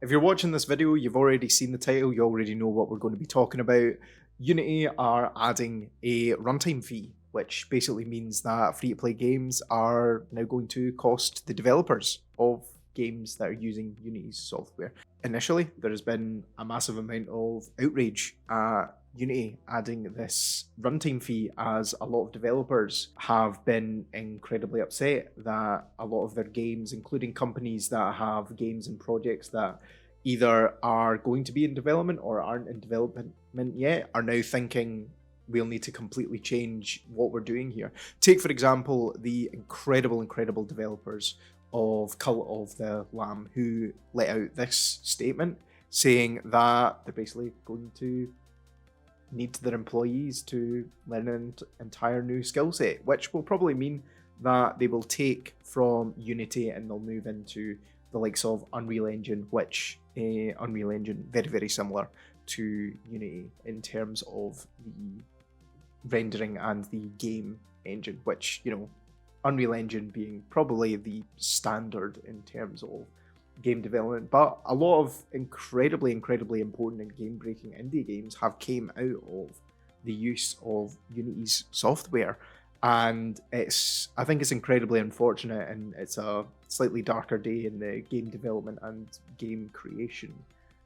If you're watching this video, you've already seen the title, you already know what we're going to be talking about. Unity are adding a runtime fee, which basically means that free-to-play games are now going to cost the developers of games that are using Unity's software. Initially, there has been a massive amount of outrage at Unity adding this runtime fee, as a lot of developers have been incredibly upset that a lot of their games, including companies that have games and projects that either are going to be in development or aren't in development yet, are now thinking we'll need to completely change what we're doing here. Take, for example, the incredible developers of Cult of the Lamb, who let out this statement saying that they're basically going to need their employees to learn an entire new skill set, which will probably mean that they will take from Unity and they'll move into the likes of Unreal Engine, which Unreal Engine very similar to Unity in terms of the rendering and the game engine, which, you know, Unreal Engine being probably the standard in terms of game development, but a lot of incredibly important and game-breaking indie games have came out of the use of Unity's software, and I think it's incredibly unfortunate, and it's a slightly darker day in the game development and game creation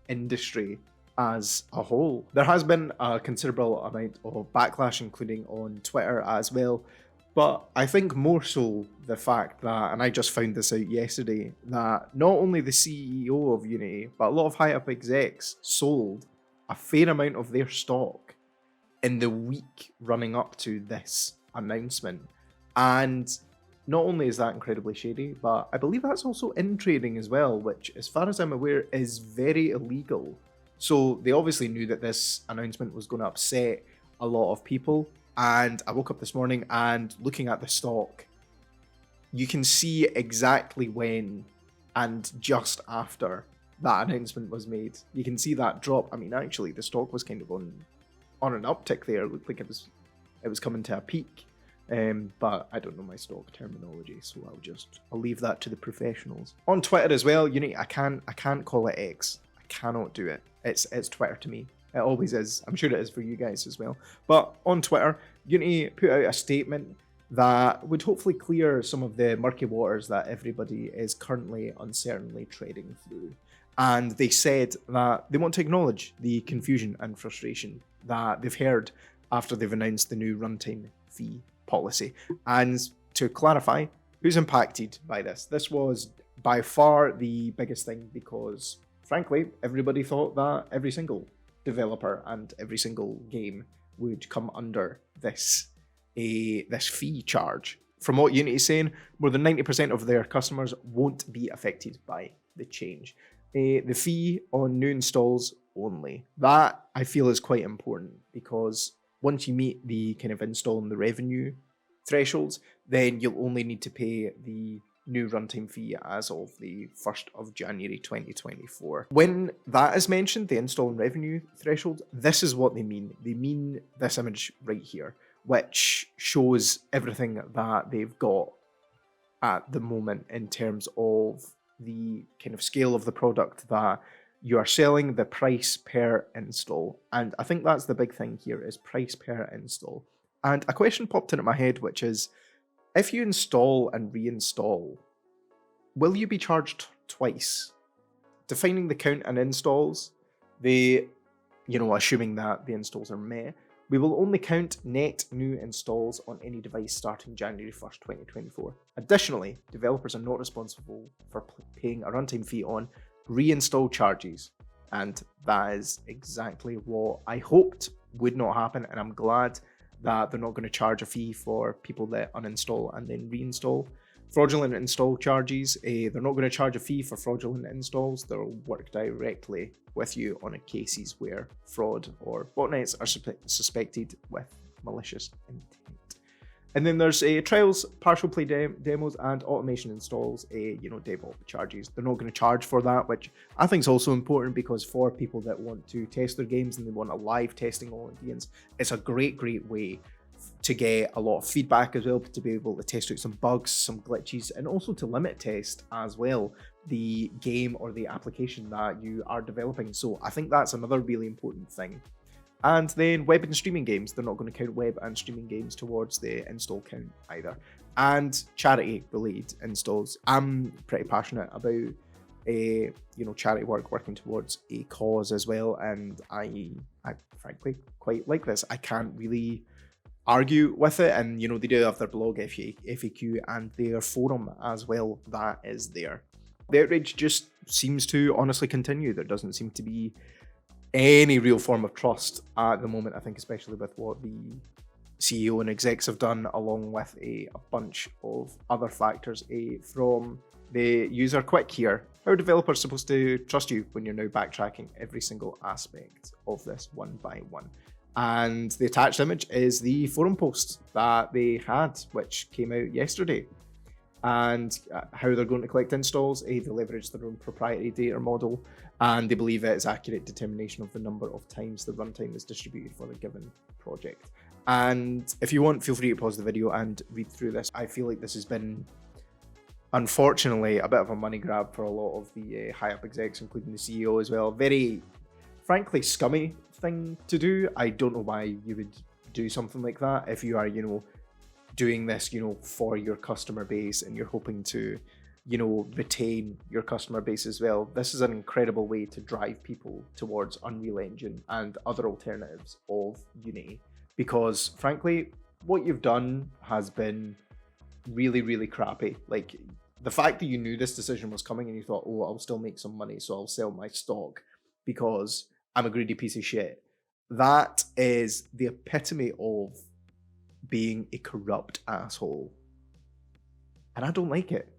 industry as a whole. There has been a considerable amount of backlash, including on Twitter as well. But I think more so the fact that, and I just found this out yesterday, that not only the CEO of Unity, but a lot of high up execs sold a fair amount of their stock in the week running up to this announcement. And not only is that incredibly shady, but I believe that's also in trading as well, which, as far as I'm aware, is very illegal. So they obviously knew that this announcement was going to upset a lot of people. And I woke up this morning and looking at the stock, you can see exactly when and just after that announcement was made. You can see that drop. I mean, actually, the stock was kind of on an uptick there. It looked like it was coming to a peak. But I don't know my stock terminology, so I'll leave that to the professionals. On Twitter as well, Unity, I can't call it X. I cannot do it. It's Twitter to me. It always is. I'm sure it is for you guys as well. But on Twitter, Unity put out a statement that would hopefully clear some of the murky waters that everybody is currently uncertainly trading through. And they said that they want to acknowledge the confusion and frustration that they've heard after they've announced the new runtime fee policy. And to clarify, who's impacted by this? This was by far the biggest thing, because frankly, everybody thought that every single developer and every single game would come under this fee charge. From what Unity is saying, more than 90% of their customers won't be affected by the change. The fee on new installs only. That I feel is quite important, because once you meet the kind of install and the revenue thresholds, then you'll only need to pay the new runtime fee as of the 1st of January 2024. When that is mentioned, the install and revenue threshold, this is what they mean. They mean this image right here, which shows everything that they've got at the moment in terms of the kind of scale of the product that you are selling, the price per install. And I think that's the big thing here, is price per install. And a question popped into my head, which is, if you install and reinstall, will you be charged twice? Defining the count and installs, assuming that the installs are met, we will only count net new installs on any device starting January 1st, 2024. Additionally, developers are not responsible for paying a runtime fee on reinstall charges. And that is exactly what I hoped would not happen, and I'm glad that they're not going to charge a fee for people that uninstall and then reinstall. Fraudulent install charges, they're not going to charge a fee for fraudulent installs. They'll work directly with you on cases where fraud or botnets are suspected with malicious intent. And then there's trials, partial play demos, and automation installs, DevOps charges. They're not going to charge for that, which I think is also important, because for people that want to test their games and they want a live testing audience, it's a great way to get a lot of feedback as well, to be able to test out some bugs, some glitches, and also to limit test as well, the game or the application that you are developing. So I think that's another really important thing. And then web and streaming games, they're not going to count web and streaming games towards the install count either. And charity related installs. I'm pretty passionate about charity work, working towards a cause as well, and I frankly quite like this. I can't really argue with it, and they do have their blog FAQ and their forum as well that is there. The outrage just seems to honestly continue. There doesn't seem to be any real form of trust at the moment, I think, especially with what the CEO and execs have done, along with a bunch of other factors from the user. Quick here, how are developers supposed to trust you when you're now backtracking every single aspect of this one by one? And the attached image is the forum post that they had, which came out yesterday. And how they're going to collect installs, they leverage their own proprietary data model, and they believe it is accurate determination of the number of times the runtime is distributed for a given project. And if you want, feel free to pause the video and read through this. I feel like this has been, unfortunately, a bit of a money grab for a lot of the high-up execs, including the CEO as well. Very, frankly, scummy thing to do. I don't know why you would do something like that if you are, doing this, for your customer base, and you're hoping to, retain your customer base as well. This is an incredible way to drive people towards Unreal Engine and other alternatives of Unity, because frankly, what you've done has been really, really crappy. Like, the fact that you knew this decision was coming and you thought, oh, I'll still make some money, so I'll sell my stock because I'm a greedy piece of shit. That is the epitome of being a corrupt asshole. And I don't like it.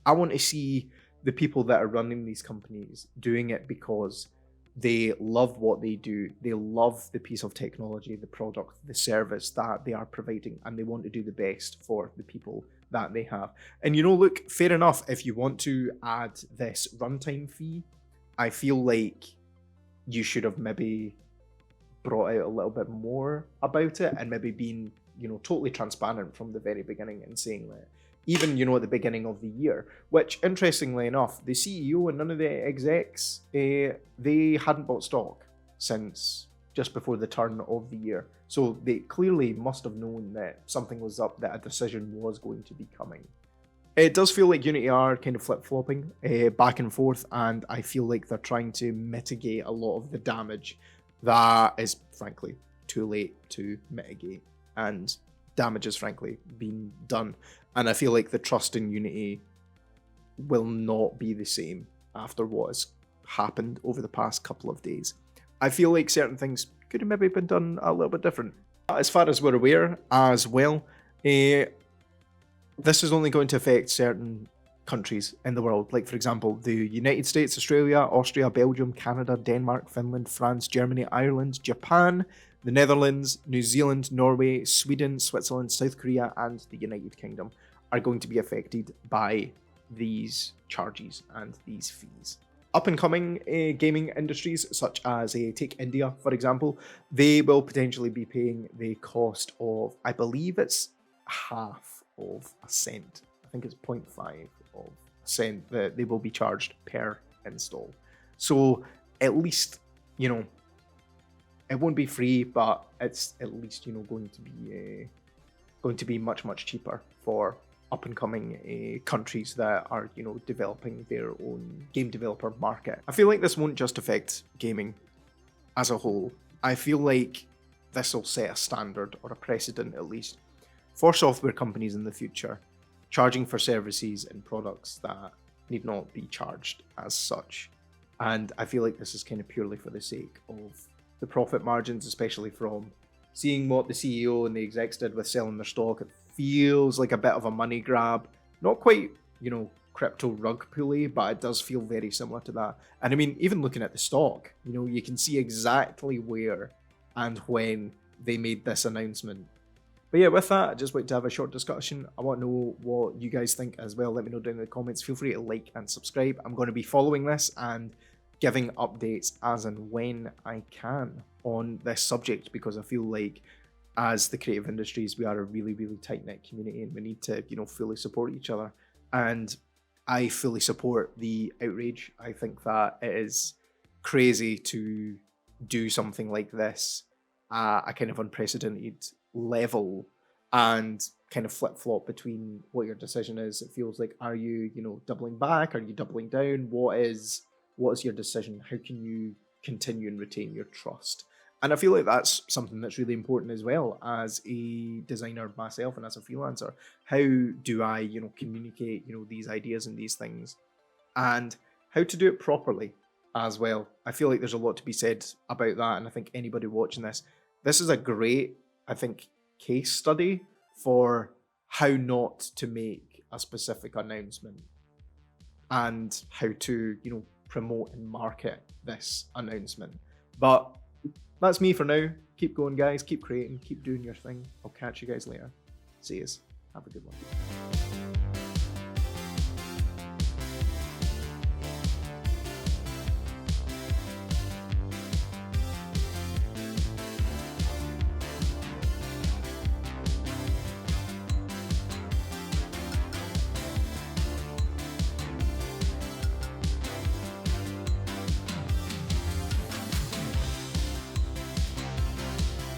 I want to see the people that are running these companies doing it because they love what they do. They love the piece of technology, the product, the service that they are providing, and they want to do the best for the people that they have. And look, fair enough, if you want to add this runtime fee, I feel like you should have maybe brought out a little bit more about it, and maybe been totally transparent from the very beginning, and saying that even at the beginning of the year, which interestingly enough, the CEO and none of the execs, they hadn't bought stock since just before the turn of the year, so they clearly must have known that something was up, that a decision was going to be coming. It does feel like Unity are kind of flip-flopping back and forth, and I feel like they're trying to mitigate a lot of the damage that is frankly too late to mitigate, and damage has frankly been done. And I feel like the trust in Unity will not be the same after what has happened over the past couple of days. I feel like certain things could have maybe been done a little bit different. As far as we're aware as well, this is only going to affect certain countries in the world, like for example the United States, Australia, Austria, Belgium, Canada, Denmark, Finland, France, Germany, Ireland, Japan, the Netherlands, New Zealand, Norway, Sweden, Switzerland, South Korea, and the United Kingdom are going to be affected by these charges and these fees. Up and coming gaming industries, such as take India for example, they will potentially be paying the cost of, I believe it's half of a cent. I think it's 0.5 of a cent that they will be charged per install. So at least, it won't be free, but it's at least, going to be much cheaper for up and coming countries that are, developing their own game developer market. I feel like this won't just affect gaming as a whole. I feel like this will set a standard, or a precedent at least, for software companies in the future, charging for services and products that need not be charged as such. And I feel like this is kind of purely for the sake of the profit margins, especially from seeing what the CEO and the execs did with selling their stock. It feels like a bit of a money grab. Not quite, crypto rug pulley, but it does feel very similar to that. And I mean, even looking at the stock, you can see exactly where and when they made this announcement. But yeah, with that, I just want to have a short discussion. I want to know what you guys think as well. Let me know down in the comments. Feel free to like and subscribe. I'm going to be following this and giving updates as and when I can on this subject, because I feel like as the creative industries, we are a really, really tight-knit community, and we need to, fully support each other. And I fully support the outrage. I think that it is crazy to do something like this at a kind of unprecedented level and kind of flip flop between what your decision is. It feels like, are you, doubling back? Are you doubling down? What is your decision? How can you continue and retain your trust? And I feel like that's something that's really important as well as a designer myself and as a freelancer. How do I, communicate, these ideas and these things, and how to do it properly as well. I feel like there's a lot to be said about that, and I think anybody watching this is a great, I think, case study for how not to make a specific announcement and how to, promote and market this announcement. But that's me for now. Keep going, guys. Keep creating. Keep doing your thing. I'll catch you guys later. See yous. Have a good one.